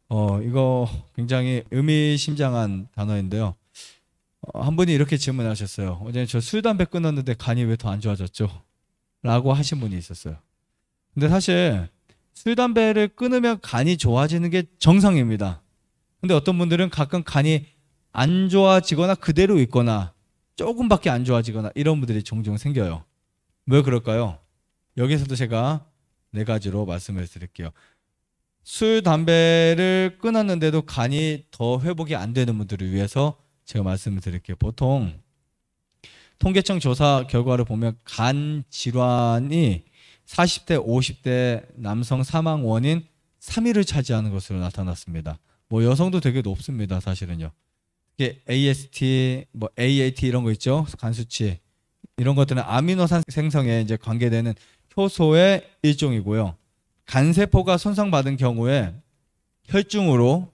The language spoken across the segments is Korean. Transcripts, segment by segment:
이거 굉장히 의미심장한 단어인데요. 한 분이 이렇게 질문하셨어요. 어제 저 술, 담배 끊었는데 간이 왜 더 안 좋아졌죠? 라고 하신 분이 있었어요. 근데 사실 술, 담배를 끊으면 간이 좋아지는 게 정상입니다. 근데 어떤 분들은 가끔 간이 안 좋아지거나 그대로 있거나 조금밖에 안 좋아지거나 이런 분들이 종종 생겨요. 왜 그럴까요? 여기서도 제가 네 가지로 말씀을 드릴게요. 술, 담배를 끊었는데도 간이 더 회복이 안 되는 분들을 위해서 제가 말씀을 드릴게요. 보통 통계청 조사 결과를 보면 간 질환이 40대, 50대 남성 사망 원인 3위를 차지하는 것으로 나타났습니다. 뭐 여성도 되게 높습니다, 사실은요. 이게 AST, 뭐 AAT 이런 거 있죠? 간 수치. 이런 것들은 아미노산 생성에 이제 관계되는 효소의 일종이고요. 간세포가 손상받은 경우에 혈중으로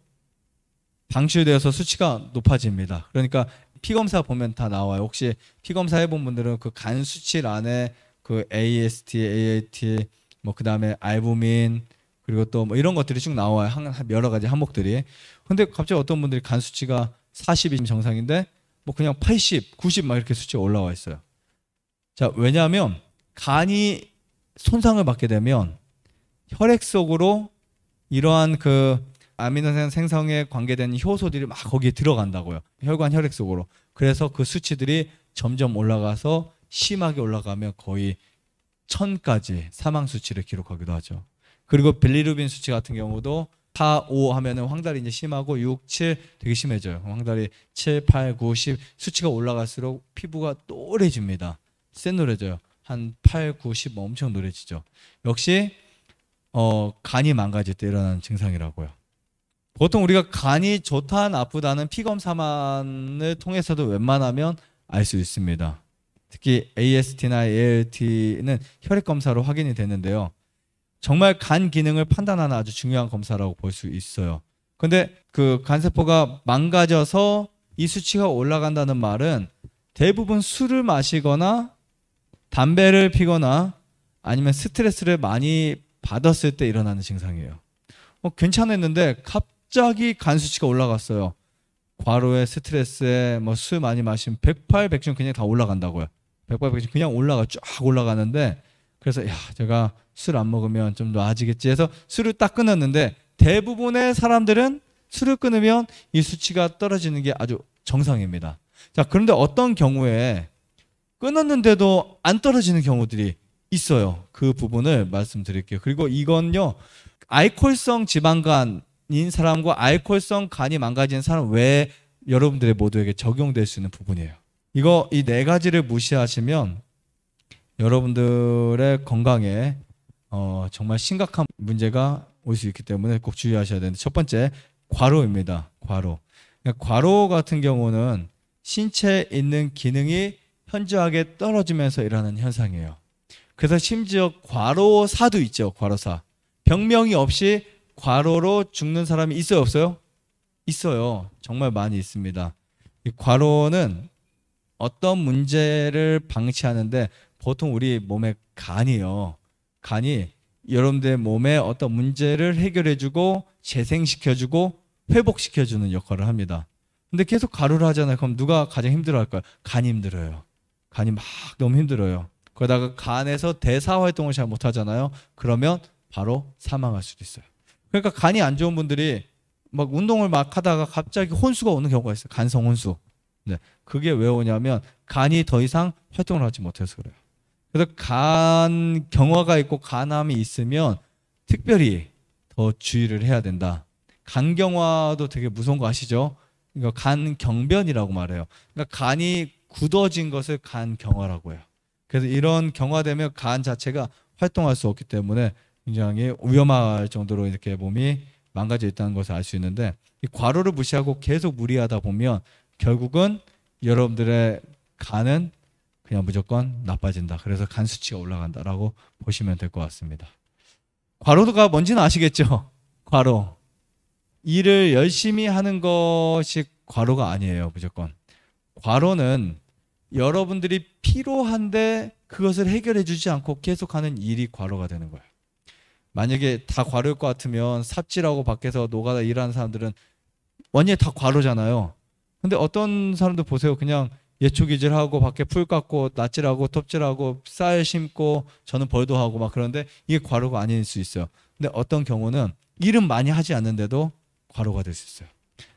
방출되어서 수치가 높아집니다. 그러니까 피검사 보면 다 나와요. 혹시 피검사 해본 분들은 그 간 수치란에 그 AST, AAT, 뭐 그다음에 알부민 그리고 또 뭐 이런 것들이 쭉 나와요. 여러 가지 항목들이. 근데 갑자기 어떤 분들이 간 수치가 40이 정상인데 뭐 그냥 80, 90 막 이렇게 수치가 올라와 있어요. 자, 왜냐하면 간이 손상을 받게 되면 혈액 속으로 이러한 그 아미노산 생성에 관계되는 효소들이 막 거기에 들어간다고요. 혈관 혈액 속으로. 그래서 그 수치들이 점점 올라가서 심하게 올라가면 거의 1000까지 사망 수치를 기록하기도 하죠. 그리고 빌리루빈 수치 같은 경우도 4, 5 하면은 황달이 이제 심하고 6, 7 되게 심해져요. 황달이 7, 8, 9, 10 수치가 올라갈수록 피부가 노래집니다. 쎄노래져요. 한 8, 9, 10 엄청 노래지죠. 역시 간이 망가질 때 일어나는 증상이라고요. 보통 우리가 간이 좋다 나쁘다는 피검사만을 통해서도 웬만하면 알 수 있습니다. 특히 AST나 ALT는 혈액 검사로 확인이 되는데요. 정말 간 기능을 판단하는 아주 중요한 검사라고 볼 수 있어요. 근데 그 간세포가 망가져서 이 수치가 올라간다는 말은 대부분 술을 마시거나 담배를 피거나 아니면 스트레스를 많이 받았을 때 일어나는 증상이에요. 괜찮았는데 갑자기 간 수치가 올라갔어요. 과로에 스트레스에 뭐 술 많이 마시면 108, 110 그냥 다 올라간다고요. 108, 110 그냥 쫙 올라가는데 그래서 야, 제가 술 안 먹으면 좀 나아지겠지 해서 술을 딱 끊었는데 대부분의 사람들은 술을 끊으면 이 수치가 떨어지는 게 아주 정상입니다. 자, 그런데 어떤 경우에 끊었는데도 안 떨어지는 경우들이 있어요. 그 부분을 말씀드릴게요. 그리고 이건요, 알코올성 지방간인 사람과 알코올성 간이 망가진 사람 외에 여러분들의 모두에게 적용될 수 있는 부분이에요. 이 네 가지를 무시하시면 여러분들의 건강에 정말 심각한 문제가 올 수 있기 때문에 꼭 주의하셔야 되는데, 첫 번째 과로입니다. 과로. 과로 같은 경우는 신체에 있는 기능이 현저하게 떨어지면서 일어나는 현상이에요. 그래서 심지어 과로사도 있죠. 과로사. 병명이 없이 과로로 죽는 사람이 있어요, 없어요? 있어요. 정말 많이 있습니다. 이 과로는 어떤 문제를 방치하는데 보통 우리 몸의 간이요. 간이 여러분들의 몸에 어떤 문제를 해결해주고 재생시켜주고 회복시켜주는 역할을 합니다. 근데 계속 과로를 하잖아요. 그럼 누가 가장 힘들어할까요? 간이 힘들어요. 간이 막 너무 힘들어요. 그러다가 간에서 대사 활동을 잘 못하잖아요. 그러면 바로 사망할 수도 있어요. 그러니까 간이 안 좋은 분들이 막 운동을 막 하다가 갑자기 혼수가 오는 경우가 있어요. 간성 혼수. 네, 그게 왜 오냐면 간이 더 이상 활동을 하지 못해서 그래요. 그래서 간 경화가 있고 간암이 있으면 특별히 더 주의를 해야 된다. 간 경화도 되게 무서운 거 아시죠? 이거 간 경변이라고 말해요. 그러니까 간이 굳어진 것을 간 경화라고 해요. 그래서 이런 경화되면 간 자체가 활동할 수 없기 때문에 굉장히 위험할 정도로 이렇게 몸이 망가져 있다는 것을 알 수 있는데, 이 과로를 무시하고 계속 무리하다 보면 결국은 여러분들의 간은 그냥 무조건 나빠진다. 그래서 간 수치가 올라간다라고 보시면 될 것 같습니다. 과로가 뭔지는 아시겠죠? 과로. 일을 열심히 하는 것이 과로가 아니에요. 무조건. 과로는 여러분들이 피로한데 그것을 해결해 주지 않고 계속하는 일이 과로가 되는 거예요. 만약에 다 과로일 것 같으면 삽질하고 밖에서 노가다 일하는 사람들은 완전히 다 과로잖아요. 근데 어떤 사람들 보세요. 그냥 예초기질하고 밖에 풀 깎고 낫질하고 톱질하고 쌀 심고 저는 벌도 하고 막 그런데 이게 과로가 아닐 수 있어요. 근데 어떤 경우는 일은 많이 하지 않는데도 과로가 될 수 있어요.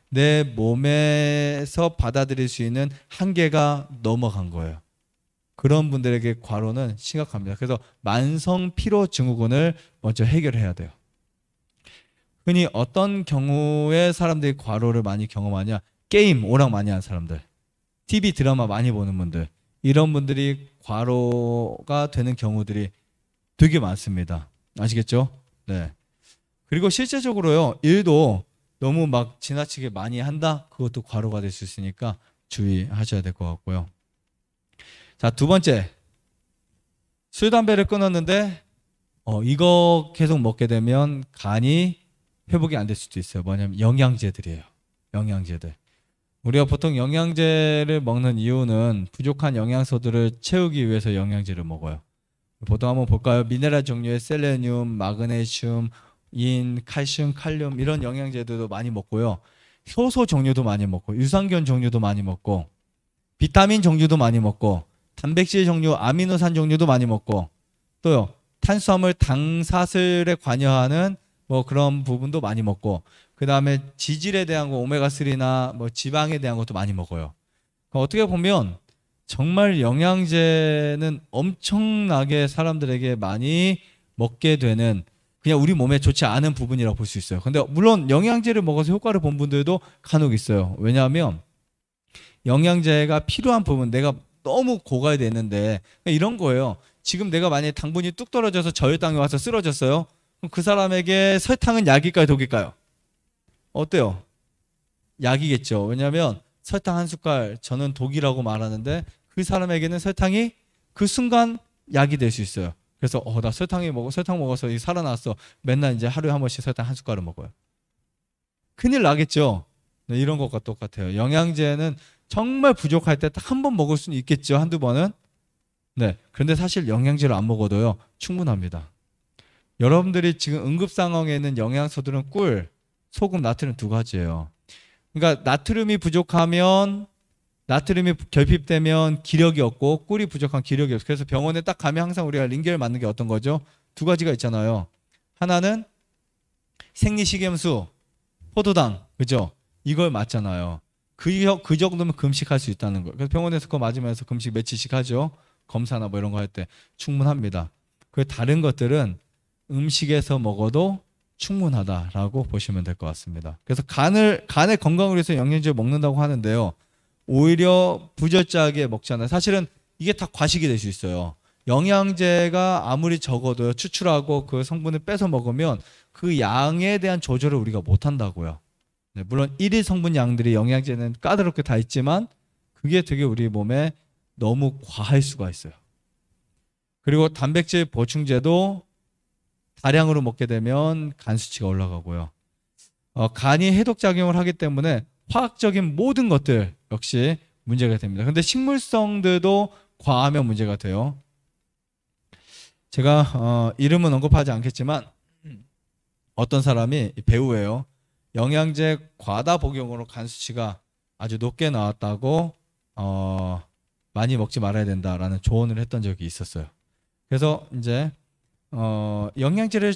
내 몸에서 받아들일 수 있는 한계가 넘어간 거예요. 그런 분들에게 과로는 심각합니다. 그래서 만성 피로 증후군을 먼저 해결해야 돼요. 흔히 어떤 경우에 사람들이 과로를 많이 경험하냐? 게임 오락 많이 하는 사람들, TV 드라마 많이 보는 분들, 이런 분들이 과로가 되는 경우들이 되게 많습니다. 아시겠죠? 네. 그리고 실제적으로요, 일도 너무 막 지나치게 많이 한다? 그것도 과로가 될 수 있으니까 주의하셔야 될 것 같고요. 자, 두 번째. 술, 담배를 끊었는데 이거 계속 먹게 되면 간이 회복이 안 될 수도 있어요. 뭐냐면 영양제들이에요. 영양제들. 우리가 보통 영양제를 먹는 이유는 부족한 영양소들을 채우기 위해서 영양제를 먹어요. 보통 한번 볼까요? 미네랄 종류의 셀레늄, 마그네슘, 인, 칼슘, 칼륨 이런 영양제들도 많이 먹고요. 효소 종류도 많이 먹고 유산균 종류도 많이 먹고 비타민 종류도 많이 먹고 단백질 종류, 아미노산 종류도 많이 먹고 또요. 탄수화물, 당사슬에 관여하는 뭐 그런 부분도 많이 먹고 그 다음에 지질에 대한 거 오메가3나 뭐 지방에 대한 것도 많이 먹어요. 그러니까 어떻게 보면 정말 영양제는 엄청나게 사람들에게 많이 먹게 되는 그냥 우리 몸에 좋지 않은 부분이라고 볼 수 있어요. 근데 물론 영양제를 먹어서 효과를 본 분들도 간혹 있어요. 왜냐하면 영양제가 필요한 부분 내가 너무 고갈돼 있는데 이런 거예요. 지금 내가 만약에 당분이 뚝 떨어져서 저혈당이 와서 쓰러졌어요. 그럼 그 사람에게 설탕은 약일까요, 독일까요? 어때요? 약이겠죠. 왜냐하면 설탕 한 숟갈 저는 독이라고 말하는데 그 사람에게는 설탕이 그 순간 약이 될 수 있어요. 그래서 나 설탕 먹어서 살아났어. 맨날 이제 하루에 한 번씩 설탕 한 숟갈을 먹어요. 큰일 나겠죠. 네, 이런 것과 똑같아요. 영양제는 정말 부족할 때 딱 한 번 먹을 수는 있겠죠. 한두 번은. 네. 그런데 사실 영양제를 안 먹어도요. 충분합니다. 여러분들이 지금 응급 상황에 있는 영양소들은 꿀, 소금, 나트륨 두 가지예요. 그러니까 나트륨이 부족하면 나트륨이 결핍되면 기력이 없고 꿀이 부족한 기력이 없어요. 그래서 병원에 딱 가면 항상 우리가 링겔 맞는 게 어떤 거죠? 두 가지가 있잖아요. 하나는 생리식염수, 포도당, 그죠? 이걸 맞잖아요. 그 정도면 금식할 수 있다는 거예요. 그래서 병원에서 그거 맞으면서 금식 며칠씩 하죠. 검사나 뭐 이런 거 할 때 충분합니다. 그 다른 것들은 음식에서 먹어도 충분하다라고 보시면 될 것 같습니다. 그래서 간의 건강을 위해서 영양제를 먹는다고 하는데요. 오히려 부절제하게 먹잖아요. 사실은 이게 다 과식이 될 수 있어요. 영양제가 아무리 적어도 추출하고 그 성분을 빼서 먹으면 그 양에 대한 조절을 우리가 못 한다고요. 네, 물론 일일 성분 양들이 영양제는 까다롭게 다 있지만 그게 되게 우리 몸에 너무 과할 수가 있어요. 그리고 단백질 보충제도 다량으로 먹게 되면 간 수치가 올라가고요. 간이 해독작용을 하기 때문에 화학적인 모든 것들 역시 문제가 됩니다. 그런데 식물성들도 과하면 문제가 돼요. 제가 이름은 언급하지 않겠지만 어떤 사람이 배우예요. 영양제 과다 복용으로 간 수치가 아주 높게 나왔다고 많이 먹지 말아야 된다라는 조언을 했던 적이 있었어요. 그래서 이제 영양제를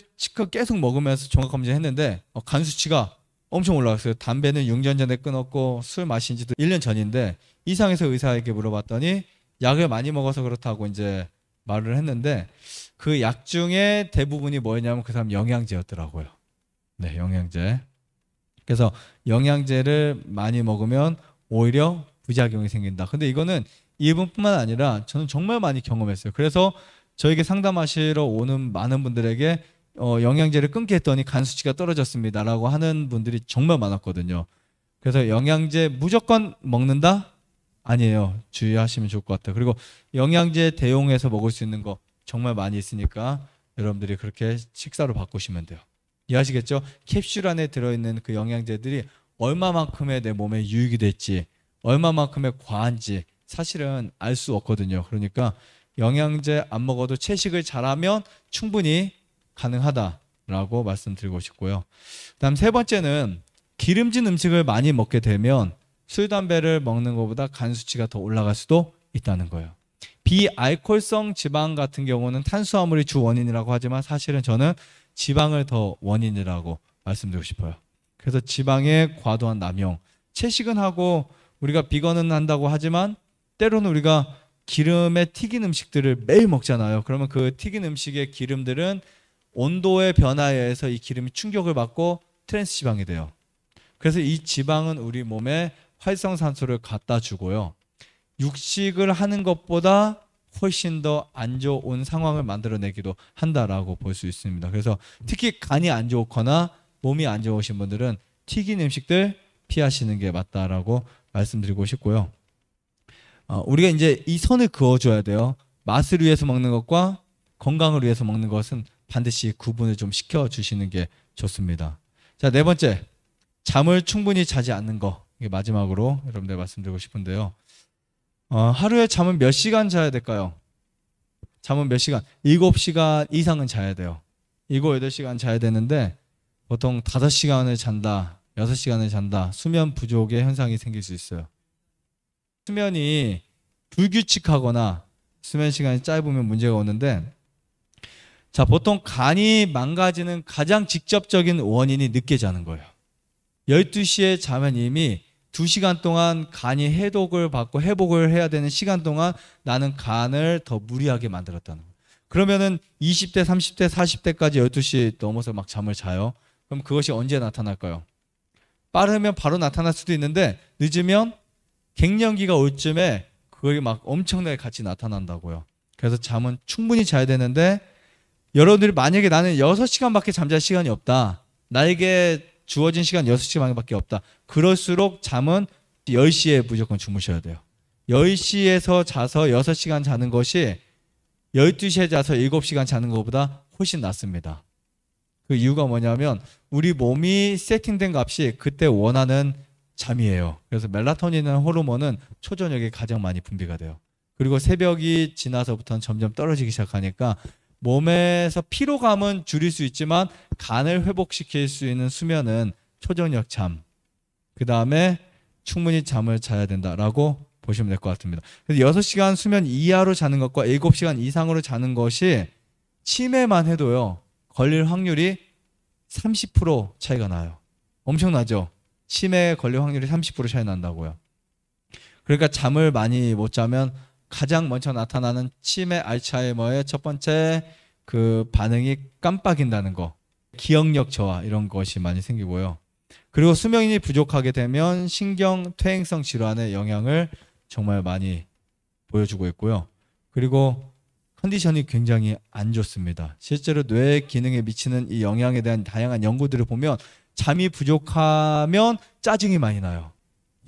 계속 먹으면서 종합검진 했는데 간 수치가 엄청 올라갔어요. 담배는 6년 전에 끊었고 술 마신 지도 1년 전인데 이상해서 의사에게 물어봤더니 약을 많이 먹어서 그렇다고 이제 말을 했는데 그 약 중에 대부분이 뭐였냐면 그 사람 영양제였더라고요. 네, 영양제. 그래서 영양제를 많이 먹으면 오히려 부작용이 생긴다. 근데 이거는 이분뿐만 아니라 저는 정말 많이 경험했어요. 그래서 저에게 상담하시러 오는 많은 분들에게 영양제를 끊게 했더니 간 수치가 떨어졌습니다라고 하는 분들이 정말 많았거든요. 그래서 영양제 무조건 먹는다? 아니에요. 주의하시면 좋을 것 같아요. 그리고 영양제 대용해서 먹을 수 있는 거 정말 많이 있으니까 여러분들이 그렇게 식사로 바꾸시면 돼요. 이해하시겠죠? 캡슐 안에 들어있는 그 영양제들이 얼마만큼의 내 몸에 유익이 될지 얼마만큼의 과한지 사실은 알 수 없거든요. 그러니까 영양제 안 먹어도 채식을 잘하면 충분히 가능하다. 라고 말씀드리고 싶고요. 다음 세 번째는 기름진 음식을 많이 먹게 되면 술, 담배를 먹는 것보다 간 수치가 더 올라갈 수도 있다는 거예요. 비알코올성 지방 같은 경우는 탄수화물이 주 원인이라고 하지만 사실은 저는 지방을 더 원인이라고 말씀드리고 싶어요. 그래서 지방의 과도한 남용, 채식은 하고 우리가 비건은 한다고 하지만 때로는 우리가 기름에 튀긴 음식들을 매일 먹잖아요. 그러면 그 튀긴 음식의 기름들은 온도의 변화에 의해서 이 기름이 충격을 받고 트랜스 지방이 돼요. 그래서 이 지방은 우리 몸에 활성산소를 갖다 주고요. 육식을 하는 것보다 훨씬 더 안 좋은 상황을 만들어내기도 한다라고 볼 수 있습니다. 그래서 특히 간이 안 좋거나 몸이 안 좋으신 분들은 튀긴 음식들 피하시는 게 맞다라고 말씀드리고 싶고요. 우리가 이제 이 선을 그어줘야 돼요. 맛을 위해서 먹는 것과 건강을 위해서 먹는 것은 반드시 구분을 좀 시켜주시는 게 좋습니다. 자, 네 번째, 잠을 충분히 자지 않는 거. 이게 마지막으로 여러분들 말씀드리고 싶은데요. 하루에 잠은 몇 시간 자야 될까요? 잠은 몇 시간? 7시간 이상은 자야 돼요. 7, 8시간 자야 되는데 보통 5시간을 잔다, 6시간을 잔다, 수면 부족의 현상이 생길 수 있어요. 수면이 불규칙하거나 수면 시간이 짧으면 문제가 오는데, 자, 보통 간이 망가지는 가장 직접적인 원인이 늦게 자는 거예요. 12시에 자면 이미 2시간 동안 간이 해독을 받고 회복을 해야 되는 시간 동안 나는 간을 더 무리하게 만들었다는 거예요. 그러면은 20대, 30대, 40대까지 12시 넘어서 막 잠을 자요. 그럼 그것이 언제 나타날까요? 빠르면 바로 나타날 수도 있는데 늦으면 갱년기가 올 쯤에 그게 막 엄청나게 같이 나타난다고요. 그래서 잠은 충분히 자야 되는데, 여러분들이 만약에 나는 6시간밖에 잠잘 시간이 없다, 나에게 주어진 시간 6시간밖에 없다, 그럴수록 잠은 10시에 무조건 주무셔야 돼요. 10시에서 자서 6시간 자는 것이 12시에 자서 7시간 자는 것보다 훨씬 낫습니다. 그 이유가 뭐냐면 우리 몸이 세팅된 값이 그때 원하는 잠이에요. 그래서 멜라토닌이라는 호르몬은 초저녁에 가장 많이 분비가 돼요. 그리고 새벽이 지나서부터는 점점 떨어지기 시작하니까 몸에서 피로감은 줄일 수 있지만 간을 회복시킬 수 있는 수면은 초저녁 잠, 그 다음에 충분히 잠을 자야 된다라고 보시면 될 것 같습니다. 그래서 6시간 수면 이하로 자는 것과 7시간 이상으로 자는 것이 치매만 해도요, 걸릴 확률이 30% 차이가 나요. 엄청나죠? 치매에 걸릴 확률이 30% 차이 난다고요. 그러니까 잠을 많이 못 자면 가장 먼저 나타나는 치매, 알츠하이머의 첫 번째 그 반응이 깜빡인다는 거, 기억력 저하 이런 것이 많이 생기고요. 그리고 수면이 부족하게 되면 신경 퇴행성 질환의 영향을 정말 많이 보여주고 있고요. 그리고 컨디션이 굉장히 안 좋습니다. 실제로 뇌 기능에 미치는 이 영향에 대한 다양한 연구들을 보면 잠이 부족하면 짜증이 많이 나요.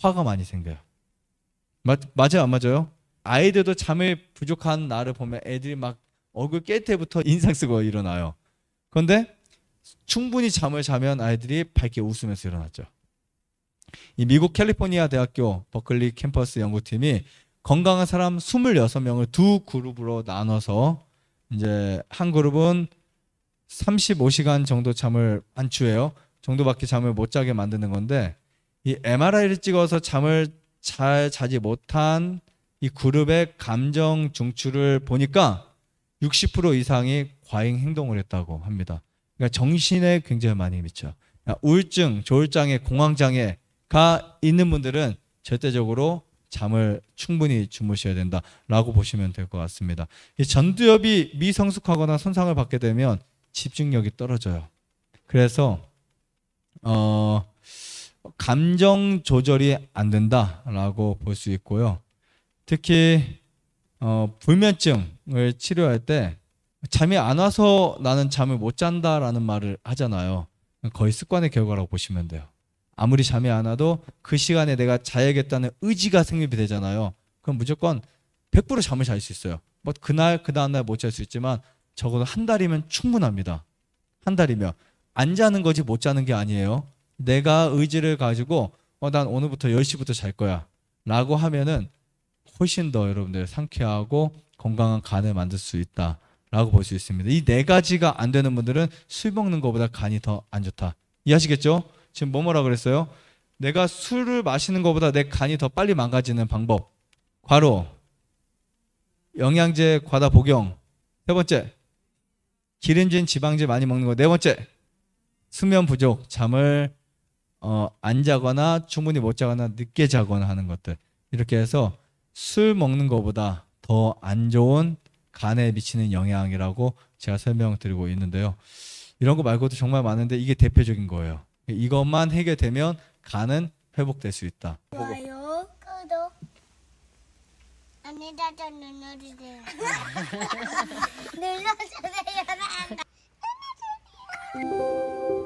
화가 많이 생겨요. 맞아요, 안 맞아요? 아이들도 잠을 부족한 날을 보면 애들이 막 얼굴 깰 때부터 인상 쓰고 일어나요. 그런데 충분히 잠을 자면 아이들이 밝게 웃으면서 일어났죠. 이 미국 캘리포니아 대학교 버클리 캠퍼스 연구팀이 건강한 사람 26명을 두 그룹으로 나눠서 이제 한 그룹은 35시간 정도 잠을 안추해요. 정도밖에 잠을 못 자게 만드는 건데, 이 MRI를 찍어서 잠을 잘 자지 못한 이 그룹의 감정 중추를 보니까 60% 이상이 과잉 행동을 했다고 합니다. 그러니까 정신에 굉장히 많이 미쳐요. 우울증, 조울장애, 공황장애가 있는 분들은 절대적으로 잠을 충분히 주무셔야 된다라고 보시면 될 것 같습니다. 이 전두엽이 미성숙하거나 손상을 받게 되면 집중력이 떨어져요. 그래서 감정 조절이 안 된다라고 볼 수 있고요. 특히 불면증을 치료할 때 잠이 안 와서 나는 잠을 못 잔다라는 말을 하잖아요. 거의 습관의 결과라고 보시면 돼요. 아무리 잠이 안 와도 그 시간에 내가 자야겠다는 의지가 성립이 되잖아요. 그럼 무조건 100% 잠을 잘 수 있어요. 뭐 그날 그 다음날 못 잘 수 있지만 적어도 한 달이면 충분합니다. 한 달이면 안 자는 거지 못 자는 게 아니에요. 내가 의지를 가지고 난 오늘부터 10시부터 잘 거야 라고 하면은 훨씬 더 여러분들 상쾌하고 건강한 간을 만들 수 있다 라고 볼 수 있습니다. 이 네 가지가 안 되는 분들은 술 먹는 것보다 간이 더 안 좋다. 이해하시겠죠? 지금 뭐라 그랬어요? 내가 술을 마시는 것보다 내 간이 더 빨리 망가지는 방법. 과로, 영양제 과다 복용. 세 번째, 기름진 지방제 많이 먹는 거. 네 번째, 수면 부족, 잠을 안 자거나 충분히 못 자거나 늦게 자거나 하는 것들. 이렇게 해서 술 먹는 것보다 더 안 좋은 간에 미치는 영향이라고 제가 설명드리고 있는데요. 이런 거 말고도 정말 많은데 이게 대표적인 거예요. 이것만 해결되면 간은 회복될 수 있다. 좋아요, 구독, 안내자전 눌러주세요. 눌러주세요. 눌러주세요.